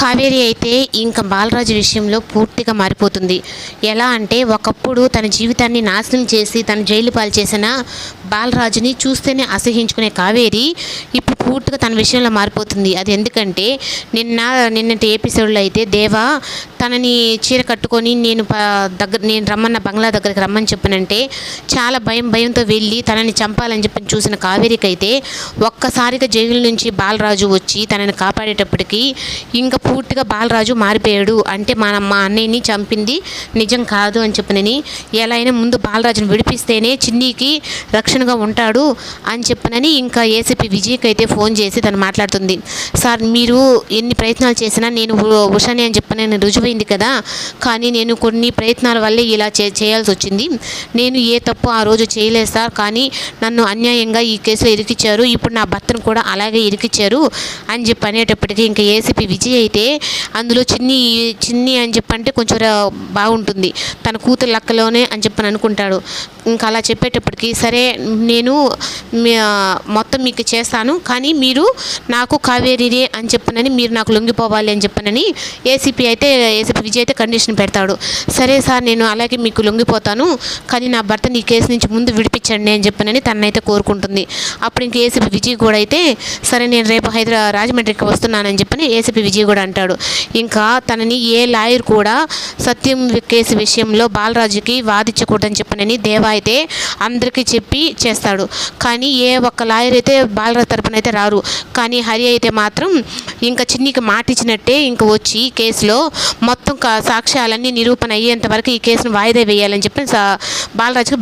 కావేరి అయితే ఇంకా బాలరాజు విషయంలో పూర్తిగా మారిపోతుంది. ఎలా అంటే ఒకప్పుడు తన జీవితాన్ని నాశనం చేసి తను జైలు పాలు చేసిన బాలరాజుని చూస్తేనే కావేరి ఇప్పుడు పూర్తిగా తన విషయంలో మారిపోతుంది. అది ఎందుకంటే నిన్నటి ఎపిసోడ్లో అయితే దేవా తనని చీర కట్టుకొని నేను రమ్మన్న బంగ్లా దగ్గరికి రమ్మని చెప్పనంటే చాలా భయంతో వెళ్ళి తనని చంపాలని చెప్పి చూసిన కావేరికి అయితే ఒక్కసారిగా జైలు నుంచి బాలరాజు వచ్చి తనని కాపాడేటప్పటికీ ఇంకా పూర్తిగా బాలరాజు మారిపోయాడు. అంటే మా అన్నయ్యని చంపింది నిజం కాదు అని చెప్పనని ఎలా అయినా ముందు బాలరాజుని విడిపిస్తేనే చిన్నీకి రక్షణగా ఉంటాడు అని చెప్పనని ఇంకా ఏసీపీ విజయ్కి అయితే ఫోన్ చేసి తను మాట్లాడుతుంది. సార్ మీరు ఎన్ని ప్రయత్నాలు చేసినా నేను ఉషాని అని చెప్పనని రుజువైంది కదా, కానీ నేను కొన్ని ప్రయత్నాల వల్లే ఇలా చేయాల్సి వచ్చింది. నేను ఏ తప్పు ఆ రోజు చేయలేదు సార్, కానీ నన్ను అన్యాయంగా ఈ కేసులో ఇరికిచ్చారు, ఇప్పుడు నా భర్తను కూడా అలాగే ఇరికిచ్చారు అని చెప్పి అనేటప్పటికీ ఇంకా ఏసీపీ విజయ్ అయితే అందులో చిన్ని అని చెప్పంటే కొంచెం బాగుంటుంది, తన కూతురు లక్కలోనే అని చెప్పని అనుకుంటాడు. ఇంకా అలా చెప్పేటప్పటికి సరే నేను మొత్తం మీకు చేస్తాను, కానీ మీరు నాకు కావేరీనే అని చెప్పనని మీరు నాకు లొంగిపోవాలి అని చెప్పనని ఏసీపీ విజయ్ అయితే కండిషన్ పెడతాడు. సరే సార్ నేను అలాగే మీకు లొంగిపోతాను, కానీ నా భర్తని ఈ కేసు నుంచి ముందు విడిపించండి అని చెప్పనని తనైతే కోరుకుంటుంది. అప్పుడు ఇంక ఏసీపీ విజయ్ కూడా అయితే సరే నేను రేపు రాజమండ్రికి వస్తున్నానని చెప్పని ఏసీపీ విజయ్ కూడా అంటాడు. ఇంకా తనని ఏ లాయర్ కూడా సత్యం కేసు విషయంలో బాలరాజుకి వాదించకూడదని చెప్పనని దేవా అయితే అందరికీ చెప్పి చేస్తాడు. కానీ ఏ ఒక్క లాయర్ అయితే బాలరాజు తరపున అయితే రారు. కానీ హరి అయితే మాత్రం ఇంకా చిన్నికి మాట ఇచ్చినట్టే ఇంకా వచ్చి కేసులో మొత్తం సాక్ష్యాలన్నీ నిరూపణ అయ్యేంత వరకు ఈ కేసును వాయిదా వేయాలని చెప్పి బాలరాజుకి